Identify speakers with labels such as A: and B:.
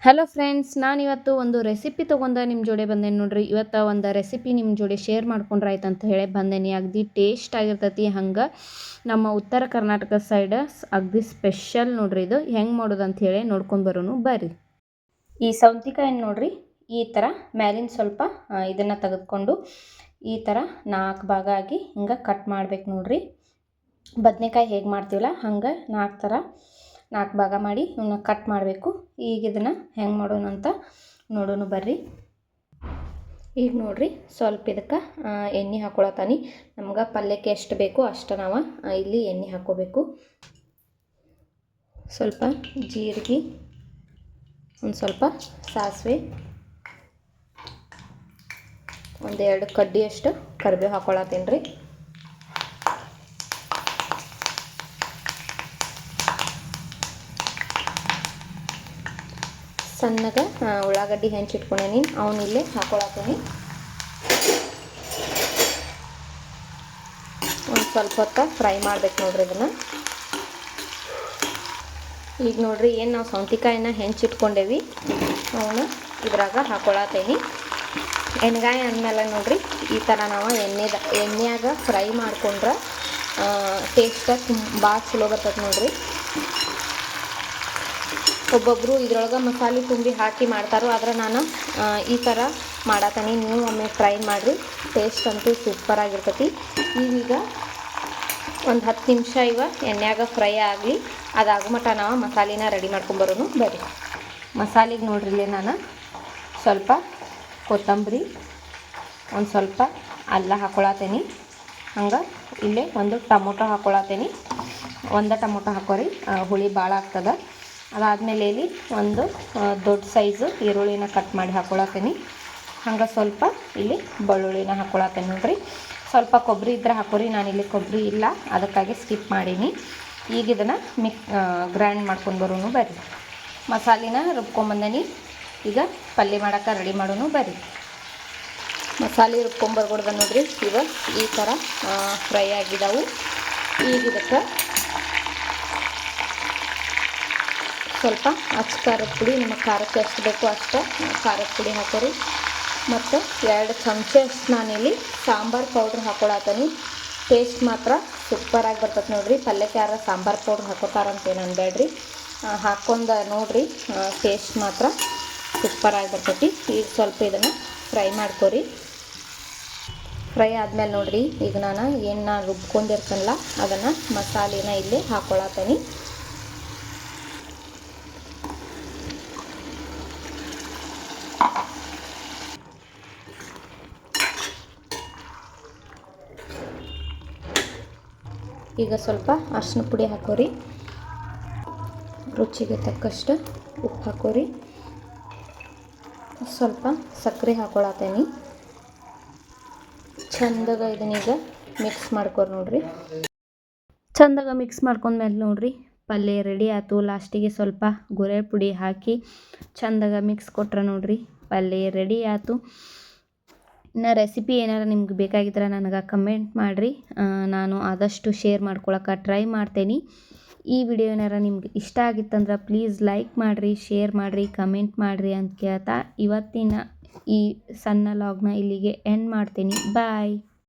A: Hello friends, ನಾನಿವತ್ತು ಒಂದು recipe ತೊಗೊಂಡು ನಿಮ್ಮ ಜೋಡಿ ಬಂದೇನಿ ನೋಡ್ರಿ. ಇವತ್ತು ಒಂದು ರೆಸಿಪಿ ನಿಮ್ಮ ಜೋಡಿ ಶೇರ್ ಮಾಡ್ಕೊಂಡ್ರೆ ಆಯ್ತು ಅಂತ ಹೇಳಿ ಬಂದೇನಿ. ಅಗದಿ ಟೇಸ್ಟ್ ಆಗಿರ್ತೈತಿ. ಹಂಗೆ ನಮ್ಮ ಉತ್ತರ ಕರ್ನಾಟಕ ಸೈಡ್ ಅಗದಿ ಸ್ಪೆಷಲ್ ನೋಡ್ರಿ. ಇದು ಹೆಂಗೆ ಮಾಡೋದು ಅಂತ ಹೇಳಿ ನೋಡ್ಕೊಂಡು ಬರೋನು ಬರ್ರಿ. ಈ ಸೌಂತಿಕಾಯಿ ನೋಡ್ರಿ, ಈ ಥರ ಮ್ಯಾಲಿನ ಸ್ವಲ್ಪ ಇದನ್ನು ತೆಗೆದುಕೊಂಡು ಈ ಥರ 4 ಭಾಗ ಆಗಿ ಹಿಂಗೆ ಕಟ್ ಮಾಡ್ಬೇಕು ನೋಡ್ರಿ. ಬದನೆಕಾಯಿ ಹೇಗೆ ಮಾಡ್ತೀವಲ್ಲ ಹಂಗೆ 4 ಭಾಗ ಮಾಡಿ ಇವನ್ನ ಕಟ್ ಮಾಡಬೇಕು. ಈಗ ಇದನ್ನು ಹೆಂಗೆ ಮಾಡೋಣ ಅಂತ ನೋಡೋಣ ಬರ್ರಿ. ಈಗ ನೋಡ್ರಿ, ಸ್ವಲ್ಪ ಇದಕ್ಕೆ ಎಣ್ಣೆ ಹಾಕೊಳತಾನಿ. ನಮ್ಗೆ ಪಲ್ಯಕ್ಕೆ ಎಷ್ಟು ಬೇಕು ಅಷ್ಟು ನಾವು ಇಲ್ಲಿ ಎಣ್ಣೆ ಹಾಕ್ಕೋಬೇಕು. ಸ್ವಲ್ಪ ಜೀರಿಗೆ, ಒಂದು ಸ್ವಲ್ಪ ಸಾಸಿವೆ, 1-2 ಕಡ್ಡಿಯಷ್ಟು ಕರಿಬೇವು ಹಾಕೊಳತ್ತೀನಿ ರೀ. ಸಣ್ಣಗೆ ಉಳ್ಳಾಗಡ್ಡಿ ಹೆಂಚಿಟ್ಕೊಂಡೇನಿ, ಅವನಿಲ್ಲೇ ಹಾಕೊಳತ್ತೀನಿ. ಒಂದು ಸ್ವಲ್ಪ ಹೊತ್ತು ಫ್ರೈ ಮಾಡ್ಬೇಕು ನೋಡ್ರಿ ಇದನ್ನು. ಈಗ ನೋಡ್ರಿ, ಏನು ನಾವು ಸೌಂತಿಕಾಯಿನ ಹೆಂಚಿಟ್ಕೊಂಡೇವಿ ಅವನ್ನ ಇದ್ರಾಗ ಹಾಕೊಳತ್ತೀನಿ. ಎಣ್ಗಾಯಿ ಅಂದಮೇಲೆ ನೋಡ್ರಿ, ಈ ಥರ ನಾವು ಎಣ್ಣೆಯಾಗ ಫ್ರೈ ಮಾಡ್ಕೊಂಡ್ರೆ ಟೇಸ್ಟ್ ಭಾಳ ಚಲೋ ಬರ್ತದೆ ನೋಡ್ರಿ. ಒಬ್ಬೊಬ್ಬರು ಇದ್ರೊಳಗೆ ಮಸಾಲೆ ತುಂಬಿ ಹಾಕಿ ಮಾಡ್ತಾರೋ, ಆದ್ರೆ ನಾನು ಈ ಥರ ಮಾಡತ್ತೀನಿ. ನೀವು ಒಮ್ಮೆ ಟ್ರೈ ಮಾಡಿರಿ, ಟೇಸ್ಟ್ ಅಂತೂ ಸೂಪರಾಗಿರ್ತೈತಿ. ಈಗ ಒಂದು 10 ನಿಮಿಷ ಎಣ್ಣೆಯಾಗ ಫ್ರೈ ಆಗಲಿ. ಅದಾಗೋ ಮಟ್ಟ ನಾವು ಮಸಾಲೆನ ರೆಡಿ ಮಾಡ್ಕೊಂಬರೋನು ಬರ್ರಿ. ಮಸಾಲೆಗೆ ನೋಡ್ರಿ, ಇಲ್ಲಿ ನಾನು ಸ್ವಲ್ಪ ಕೊತ್ತಂಬರಿ, ಒಂದು ಸ್ವಲ್ಪ ಅಲ್ಲ ಹಾಕೊಳತ್ತೀನಿ. ಹಂಗೆ ಇಲ್ಲೇ ಒಂದು ಟೊಮೊಟೊ ಹಾಕೊಳತ್ತೀನಿ. ಒಂದು ಟೊಮೊಟೊ ಹಾಕೋರಿ, ಹುಳಿ ಭಾಳ ಆಗ್ತದೆ. ಅದಾದಮೇಲೆ ಇಲ್ಲಿ ಒಂದು ದೊಡ್ಡ ಸೈಜು ಈರುಳ್ಳಿನ ಕಟ್ ಮಾಡಿ ಹಾಕೊಳತ್ತೀನಿ. ಹಂಗೆ ಸ್ವಲ್ಪ ಇಲ್ಲಿ ಬೆಳ್ಳುಳ್ಳಿನ ಹಾಕೊಳತ್ತೀನಿ ನೋಡ್ರಿ. ಸ್ವಲ್ಪ ಕೊಬ್ಬರಿ ಇದ್ರೆ ಹಾಕೋರಿ, ನಾನಿಲ್ಲಿ ಕೊಬ್ಬರಿ ಇಲ್ಲ, ಅದಕ್ಕಾಗಿ ಸ್ಕಿಪ್ ಮಾಡೀನಿ. ಈಗ ಇದನ್ನು ಗ್ರೈಂಡ್ ಮಾಡ್ಕೊಂಡು ಬರೋನು ಬರ್ರಿ. ಮಸಾಲೆನ ರುಬ್ಕೊಂಬಂದೇನಿ. ಈಗ ಪಲ್ಯ ಮಾಡೋಕೆ ರೆಡಿ ಮಾಡೋನು ಬರ್ರಿ. ಮಸಾಲೆ ರುಬ್ಕೊಂಬರ್ಕೊಡ್ದ ನೋಡ್ರಿ. ಈ ಥರ ಫ್ರೈ ಆಗಿದ್ದಾವೆ. ಈಗ ಇದಕ್ಕೆ ಸ್ವಲ್ಪ ಖಾರದ ಪುಡಿ, ನಿಮಗೆ ಖಾರಕ್ಕೆ ಎಷ್ಟು ಬೇಕೋ ಅಷ್ಟು ಖಾರದ ಪುಡಿ ಹಾಕೋರಿ. ಮತ್ತು 2 ಚಮಚ ಅಷ್ಟು ನಾನಿಲ್ಲಿ ಸಾಂಬಾರು ಪೌಡ್ರ್ ಹಾಕೊಳತ್ತೀನಿ. ಟೇಸ್ಟ್ ಮಾತ್ರ ಸೂಪರಾಗಿ ಬರ್ತದೆ ನೋಡ್ರಿ. ಪಲ್ಯಕ್ಕೆ ಯಾರು ಸಾಂಬಾರು ಪೌಡ್ರ್ ಹಾಕೋತಾರಂತೇನು ಅನ್ಬೇಡ್ರಿ, ಹಾಕ್ಕೊಂಡು ನೋಡ್ರಿ, ಟೇಸ್ಟ್ ಮಾತ್ರ ಸೂಪರಾಗಿ ಬರ್ತೈತಿ. ಈಗ ಸ್ವಲ್ಪ ಇದನ್ನು ಫ್ರೈ ಮಾಡ್ಕೊರಿ. ಫ್ರೈ ಆದಮೇಲೆ ನೋಡ್ರಿ, ಈಗ ನಾನು ರುಬ್ಕೊಂಡಿರ್ತೀನಲ್ಲ ಅದನ್ನು ಮಸಾಲೆನ ಇಲ್ಲಿ ಹಾಕೊಳತ್ತೀನಿ. ಈಗ ಸ್ವಲ್ಪ ಅರಿಶಿನ ಪುಡಿ ಹಾಕೋರಿ, ರುಚಿಗೆ ತಕ್ಕಷ್ಟು ಉಪ್ಪು ಹಾಕೋರಿ, ಸ್ವಲ್ಪ ಸಕ್ಕರೆ ಹಾಕೊಳತ್ತೀನಿ. ಚಂದಾಗ ಇದನ್ನೀಗ ಮಿಕ್ಸ್ ಮಾಡ್ಕೊರಿ ನೋಡ್ರಿ. ಚಂದಾಗ ಮಿಕ್ಸ್ ಮಾಡ್ಕೊಂಡ್ಮೇಲೆ ನೋಡ್ರಿ, ಪಲ್ಯ ರೆಡಿ ಆಯ್ತು. ಲಾಸ್ಟಿಗೆ ಸ್ವಲ್ಪ ಗುರೆ ಪುಡಿ ಹಾಕಿ ಚಂದಾಗ ಮಿಕ್ಸ್ ಕೊಟ್ರೆ ನೋಡ್ರಿ, ಪಲ್ಯ ರೆಡಿ ಆಯ್ತು. ಇನ್ನು ರೆಸಿಪಿ ಏನಾರು ನಿಮ್ಗೆ ಬೇಕಾಗಿದ್ರೆ ನನಗೆ ಕಮೆಂಟ್ ಮಾಡಿರಿ. ನಾನು ಆದಷ್ಟು ಶೇರ್ ಮಾಡ್ಕೊಳಕ್ಕೆ ಟ್ರೈ ಮಾಡ್ತೇನೆ. ಈ ವಿಡಿಯೋ ಏನಾರು ನಿಮ್ಗೆ ಇಷ್ಟ ಆಗಿತ್ತಂದ್ರೆ ಪ್ಲೀಸ್ ಲೈಕ್ ಮಾಡಿರಿ, ಶೇರ್ ಮಾಡಿರಿ, ಕಮೆಂಟ್ ಮಾಡಿರಿ ಅಂತ ಕೇಳ್ತಾ ಇವತ್ತಿನ ಈ ಸಣ್ಣ ಲಾಗ್ನ ಇಲ್ಲಿಗೆ ಎಂಡ್ ಮಾಡ್ತೀನಿ. ಬಾಯ್.